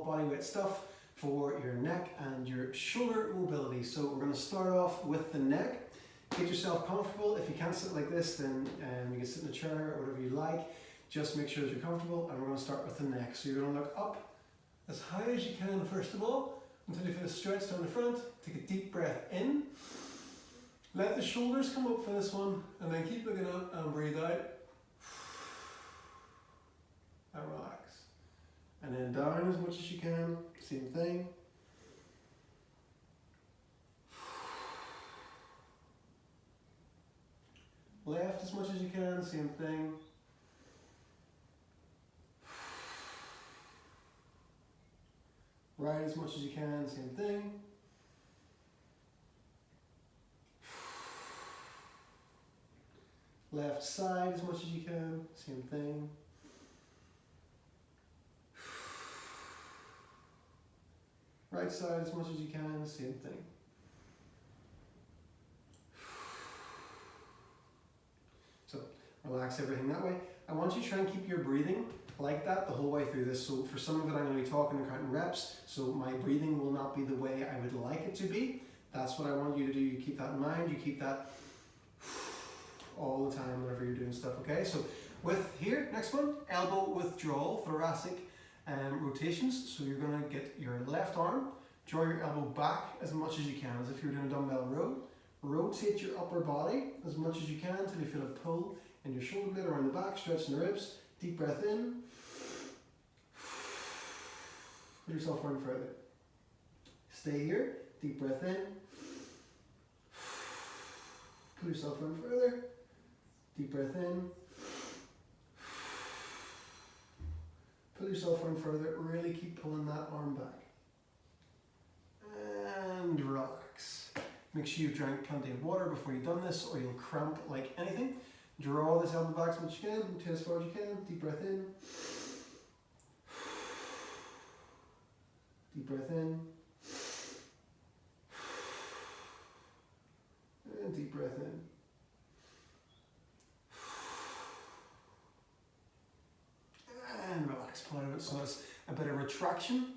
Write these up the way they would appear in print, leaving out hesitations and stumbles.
bodyweight stuff for your neck and your shoulder mobility. So we're going to start off with the neck. Get yourself comfortable. If you can't sit like this, then you can sit in a chair or whatever you like. Just make sure that you're comfortable, and we're going to start with the neck. So you're going to look up as high as you can first of all, until you feel a stretch down the front. Take a deep breath in. Let the shoulders come up for this one, and then keep looking up and breathe out. And relax. And then down as much as you can, same thing. Left as much as you can, same thing. Right as much as you can, same thing. Left side as much as you can, same thing. Right side as much as you can, same thing. So relax everything that way. I want you to try and keep your breathing like that the whole way through this. So for some of it I'm going to be talking and counting reps, so my breathing will not be the way I would like it to be. That's what I want you to do. You keep that in mind, you keep that all the time whenever you're doing stuff, okay? So with here, next one, elbow withdrawal, thoracic rotations. So you're going to get your left arm, draw your elbow back as much as you can, as if you're doing a dumbbell row. Rotate your upper body as much as you can until you feel a pull in your shoulder blade around the back, stretching the ribs. Deep breath in. Put yourself forward further. Stay here. Deep breath in. Put yourself forward further. Deep breath in. Pull yourself forward further. Really keep pulling that arm back. And relax. Make sure you've drank plenty of water before you've done this, or you'll cramp like anything. Draw this elbow back as much as you can, rotate as far as you can, deep breath in. Deep breath in. And deep breath in. And relax, pull out of it. So it's a bit of retraction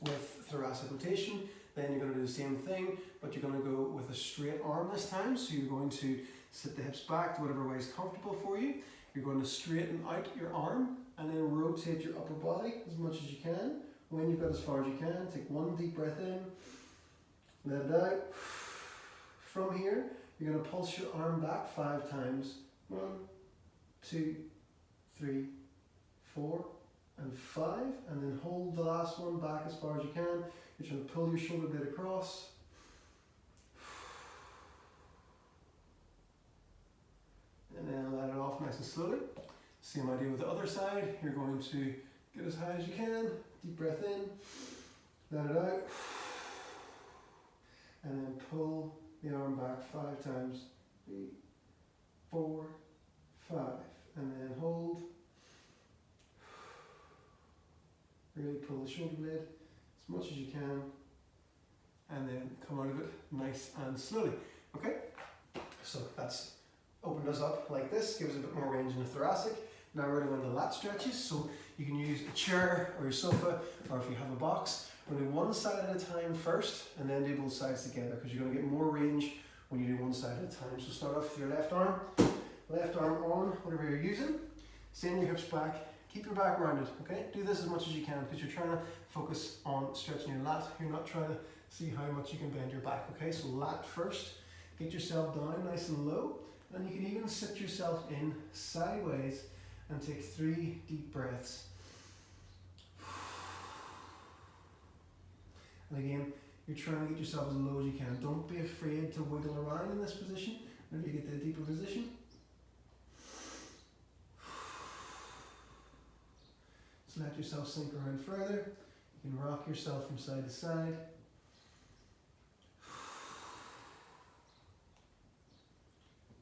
with thoracic rotation. Then you're going to do the same thing, but you're going to go with a straight arm this time. So you're going to sit the hips back to whatever way is comfortable for you. You're going to straighten out your arm and then rotate your upper body as much as you can. When you've got as far as you can, take one deep breath in, let it out. From here, you're going to pulse your arm back 5 times. 1, 2, 3, 4, and 5. And then hold the last one back as far as you can. You're trying to pull your shoulder blade across. And then let it off nice and slowly. Same idea with the other side. You're going to get as high as you can. Deep breath in. Let it out. And then pull the arm back 5 times. 3, 4, 5. And then hold. Really pull the shoulder blade as much as you can. And then come out of it nice and slowly. Okay? So that's opened us up like this, gives us a bit more range in the thoracic. Now we're going to go into lat stretches, so you can use a chair or your sofa, or if you have a box. We're going to do one side at a time first, and then do both sides together, because you're going to get more range when you do one side at a time. So start off with your left arm on, whatever you're using. Send your hips back, keep your back rounded, okay? Do this as much as you can, because you're trying to focus on stretching your lat. You're not trying to see how much you can bend your back, okay? So lat first, get yourself down nice and low. And you can even sit yourself in sideways and take 3 deep breaths. And again, you're trying to get yourself as low as you can. Don't be afraid to wiggle around in this position whenever you get to a deeper position. Just let yourself sink around further. You can rock yourself from side to side.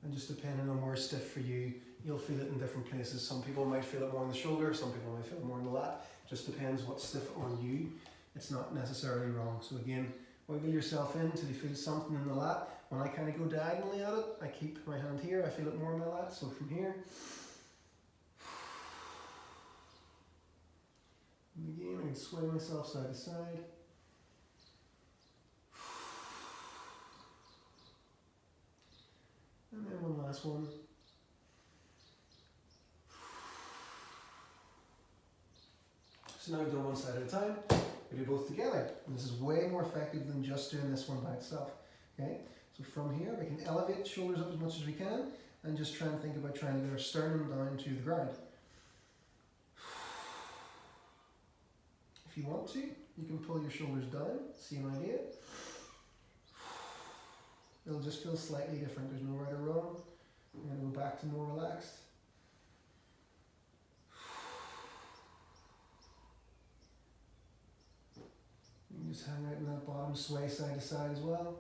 And just depending on where stiff for you, you'll feel it in different places. Some people might feel it more in the shoulder, some people might feel it more in the lat. Just depends what's stiff on you. It's not necessarily wrong. So again, wiggle yourself in until you feel something in the lat. When I kind of go diagonally at it, I keep my hand here, I feel it more in my lat. So from here, and again, can swing myself side to side. And then one last one. So now we've done one side at a time. We do both together. And this is way more effective than just doing this one by itself. Okay? So from here, we can elevate the shoulders up as much as we can and just try and think about trying to get our sternum down to the ground. If you want to, you can pull your shoulders down. Same idea. It'll just feel slightly different. There's no right or wrong. I'm going to go back to more relaxed. You can just hang out in that bottom, sway side to side as well.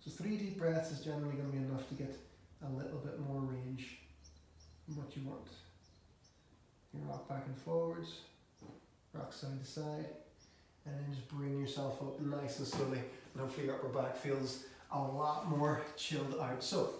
So 3 deep breaths is generally going to be enough to get a little bit more range from what you want. You can rock back and forwards, rock side to side, and then just bring yourself up nice and slowly. And hopefully your upper back feels a lot more chilled out. So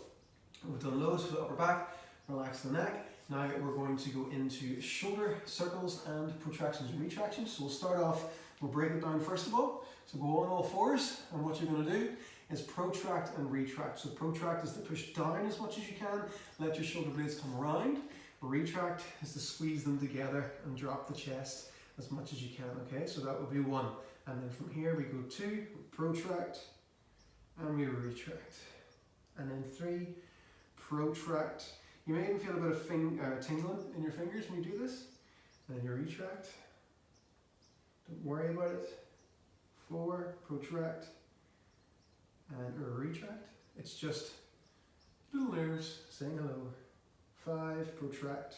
we've done loads for the upper back, relax the neck. Now we're going to go into shoulder circles and protractions and retractions. So we'll start off, we'll break it down first of all. So go on all fours, and what you're going to do is protract and retract. So protract is to push down as much as you can, let your shoulder blades come around. Retract is to squeeze them together and drop the chest as much as you can, okay? So that would be 1. And then from here we go 2, protract, and we retract. And then 3, protract. You may even feel a bit of tingling in your fingers when you do this. And then you retract. Don't worry about it. 4, protract, and retract. It's just little nerves saying hello. 5, protract,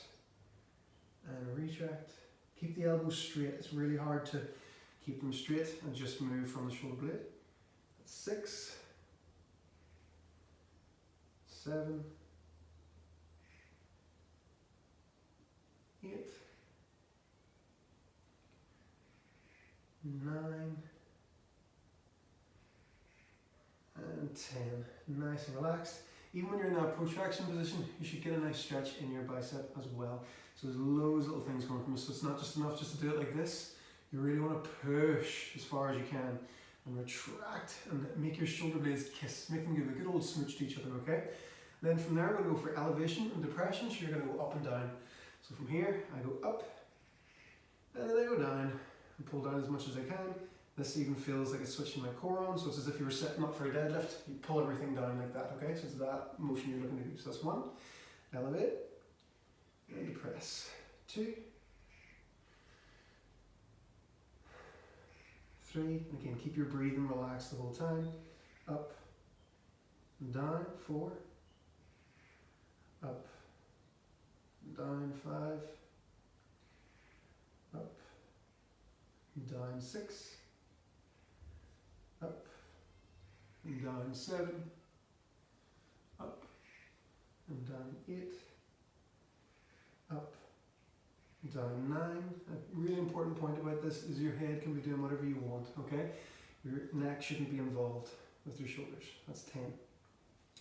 and retract. Keep the elbows straight. It's really hard to keep them straight and just move from the shoulder blade. 6, 7, 8, 9, and 10. Nice and relaxed. Even when you're in that protraction position, you should get a nice stretch in your bicep as well. So there's loads of little things going from this. So it's not just enough just to do it like this. You really want to push as far as you can and retract and make your shoulder blades kiss. Make them give a good old smooch to each other, okay? Then from there, we're going to go for elevation and depression. So you're going to go up and down. So from here, I go up, and then I go down and pull down as much as I can. This even feels like it's switching my core on, so it's as if you were setting up for a deadlift. You pull everything down like that, okay? So it's that motion you're looking to do. So that's 1, elevate, and depress. 2, 3, and again, keep your breathing relaxed the whole time. Up, and down, 4, up, and down, 5, up, and down, 6, up and down, 7, up and down, 8, up and down, 9. A really important point about this is your head can be doing whatever you want, okay? Your neck shouldn't be involved with your shoulders. That's 10.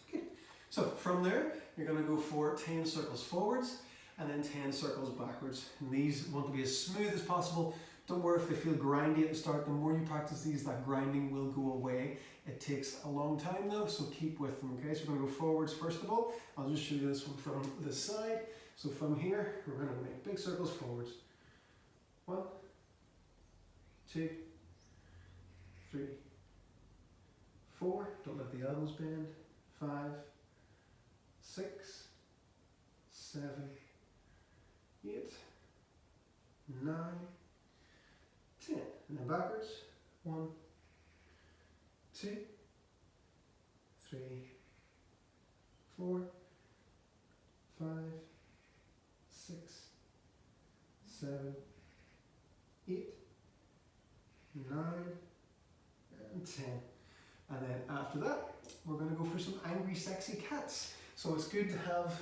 Okay, so from there, you're going to go for 10 circles forwards and then 10 circles backwards. And these want to be as smooth as possible. Don't worry if they feel grindy at the start. The more you practice these, that grinding will go away. It takes a long time though, so keep with them, okay? So we're going to go forwards first of all. I'll just show you this one from this side. So from here, we're going to make big circles forwards. 1, 2, 3, 4. Don't let the elbows bend. 5, 6, 7, 8, 9, 10. And then backwards. 1, 2, 3, 4, 5, 6, 7, 8, 9, and 10. And then after that, we're going to go for some angry, sexy cats. So it's good to have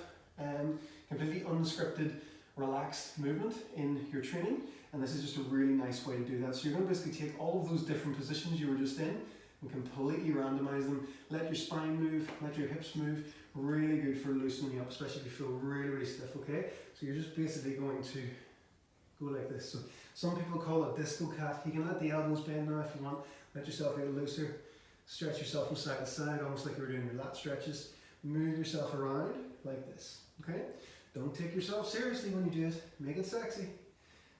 completely unscripted, relaxed movement in your training. And this is just a really nice way to do that. So you're going to basically take all of those different positions you were just in and completely randomize them. Let your spine move, let your hips move. Really good for loosening you up, especially if you feel really, really stiff, okay? So you're just basically going to go like this. So some people call it disco cat. You can let the elbows bend now if you want. Let yourself get looser. Stretch yourself from side to side, almost like you were doing your lat stretches. Move yourself around like this, okay? Don't take yourself seriously when you do it. Make it sexy.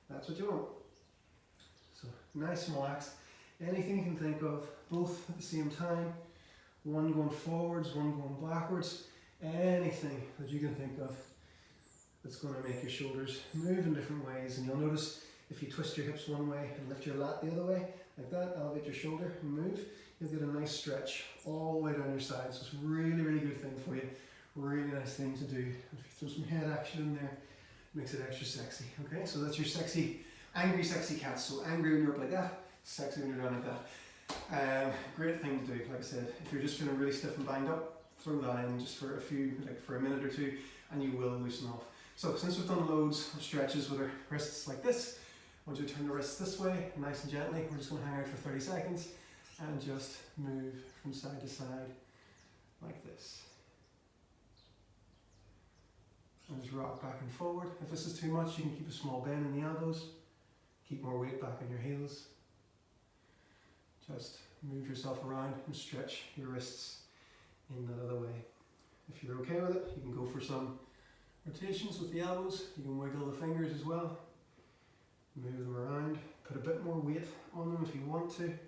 That's what you want. So nice and relaxed. Anything you can think of, both at the same time. One going forwards, one going backwards. Anything that you can think of that's going to make your shoulders move in different ways. And you'll notice if you twist your hips one way and lift your lat the other way, like that, elevate your shoulder and move, you'll get a nice stretch all the way down your sides. So it's a really, really good thing for you. Really nice thing to do. If you throw some head action in there, it makes it extra sexy. Okay, so that's your sexy, angry, sexy cat. So angry when you're up like that, sexy when you're down like that. Great thing to do. Like I said, if you're just feeling really stiff and banged up, throw that in just for for a minute or two, and you will loosen off. So since we've done loads of stretches with our wrists like this, I want you to turn the wrists this way, nice and gently. We're just going to hang out for 30 seconds and just move from side to side like this. And just rock back and forward. If this is too much, you can keep a small bend in the elbows. Keep more weight back on your heels. Just move yourself around and stretch your wrists in that other way. If you're okay with it, you can go for some rotations with the elbows. You can wiggle the fingers as well. Move them around. Put a bit more weight on them if you want to. And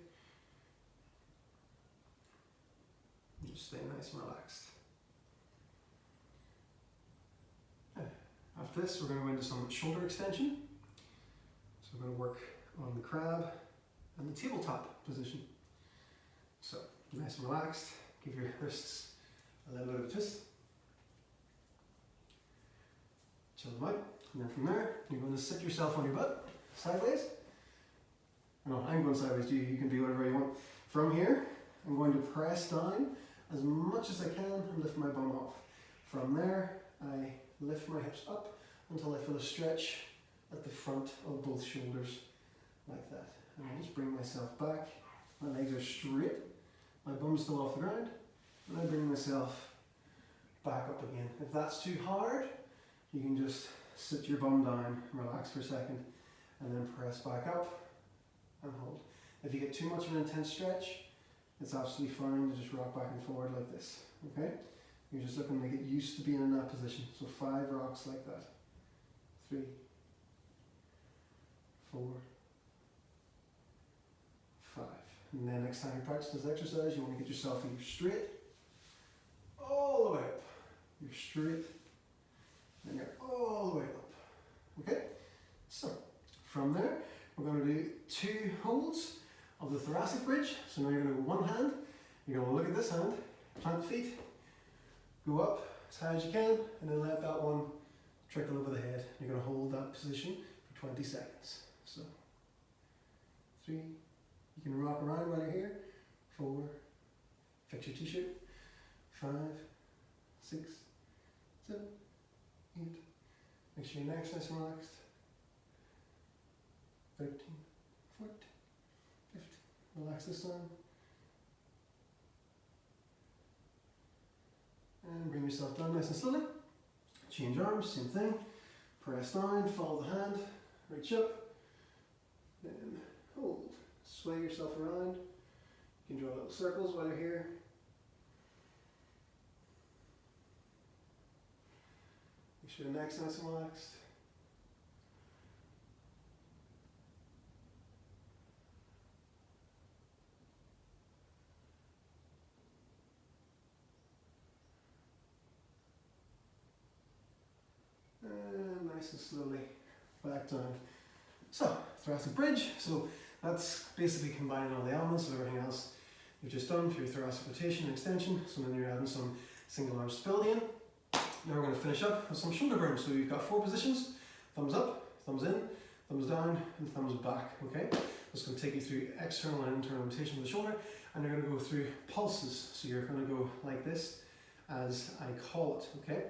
just stay nice and relaxed. After this, we're going to go into some shoulder extension. So we're going to work on the crab and the tabletop position. So nice and relaxed. Give your wrists a little bit of a twist. Chill them out. And then from there, you're going to sit yourself on your butt, sideways. No, I'm going sideways. You can do whatever you want. From here, I'm going to press down as much as I can and lift my bum off. From there, I lift my hips up until I feel a stretch at the front of both shoulders, like that. And I just bring myself back. My legs are straight. My bum's still off the ground. And I bring myself back up again. If that's too hard, you can just sit your bum down, relax for a second, and then press back up and hold. If you get too much of an intense stretch, it's absolutely fine to just rock back and forward like this, okay? You're just looking to get used to being in that position. So 5 rocks like that. 3, 4, 5. And then next time you practice this exercise, you want to get yourself either straight, all the way up. You're straight, and you're all the way up. Okay? So, from there, we're going to do 2 holds of the thoracic bridge. So now you're going to go one hand, you're going to look at this hand, plant the feet, go up as high as you can, and then let that one trickle over the head. You're going to hold that position for 20 seconds. So, 3, you can rock around while you're here. 4, fix your t-shirt. 5, 6, 7, 8. Make sure your neck's nice and relaxed. 13, 14, 15. Relax this arm. And bring yourself down nice and slowly. Change arms, same thing. Press down, follow the hand, reach up, then hold. Sway yourself around. You can draw little circles while you're here. Make sure the neck's nice and relaxed. And nice and slowly back down. So, thoracic bridge. So that's basically combining all the elements of everything else you've just done for your thoracic rotation and extension. So then you're adding some single arm stability in. Now we're going to finish up with some shoulder burns. So you've got 4 positions: thumbs up, thumbs in, thumbs down, and thumbs back. Okay, it's going to take you through external and internal rotation of the shoulder, and you're going to go through pulses. So you're going to go like this, as I call it. Okay,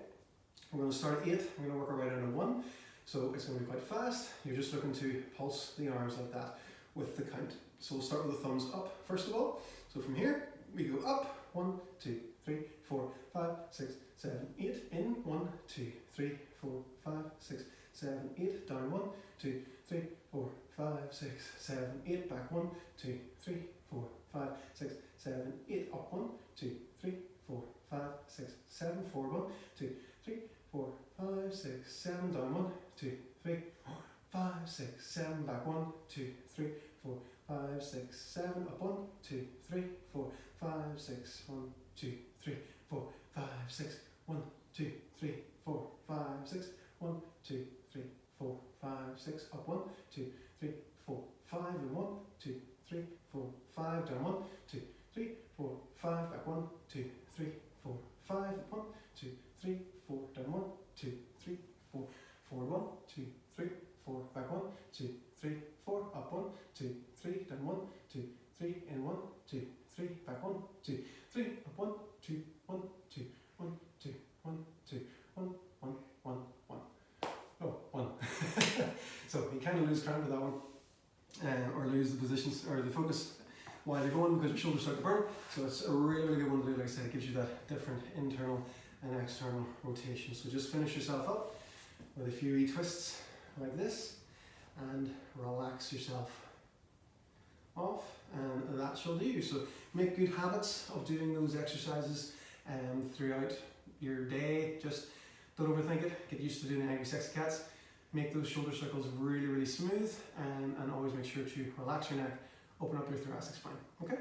we're going to start at 8. We're going to work our way down to 1. So it's going to be quite fast. You're just looking to pulse the arms like that with the count. So we'll start with the thumbs up first of all. So from here we go up. 1, 2, 3, 4, 5, 6, 7, 8. In 1, 2, 3, 4, 5, 6, 7, 8, down 1, 2, 3, 4, 5, 6, 7, 8, back 1, 2, 3, 4, 5, 6, 7, 8, up 1, 2, 3, 4, 5, 6, 7, forward 1, 2, 3, 4, 5, 6, 7, down 1, 2, 3, 4, 5, 6, 7, back 1, 2, 3, 4, 5, 6, 7, up 1, 2, 3, 4, 5, 6, 1, 2, 3, 4, 5, 6, 1, 2, 3, 4, 5, 6, 1, 2, 3, 4, 5, 6, up 1, 2, 3, 4, 5, and 1, 2, 3, 4, 5, down 1, 2, 3, 4, 5, back 1, 2, 3, 4, 5, up 1, 2, 3, 4, down 1, 2, 3, 4, forward 1, 2, 3, 4, back 1, 2, 3, 4, up 1, 2, 3, down 1, 2, 3, in 1, 2, 3, back 1, 2, 3, up 1, 2, 1, 2, 1, 2, 1, 2, 1, 1, 1, 1. Oh, 1. So you kind of lose count with that one, or lose the positions or the focus while you're going because your shoulders start to burn. So it's a really, really good one to do. Like I said, it gives you that different internal and external rotation. So just finish yourself up with a few wee twists like this and relax yourself off, and that shall do. So make good habits of doing those exercises throughout your day. Just don't overthink it. Get used to doing angry sexy cats. Make those shoulder circles really, really smooth, and always make sure to relax your neck, open up your thoracic spine. Okay?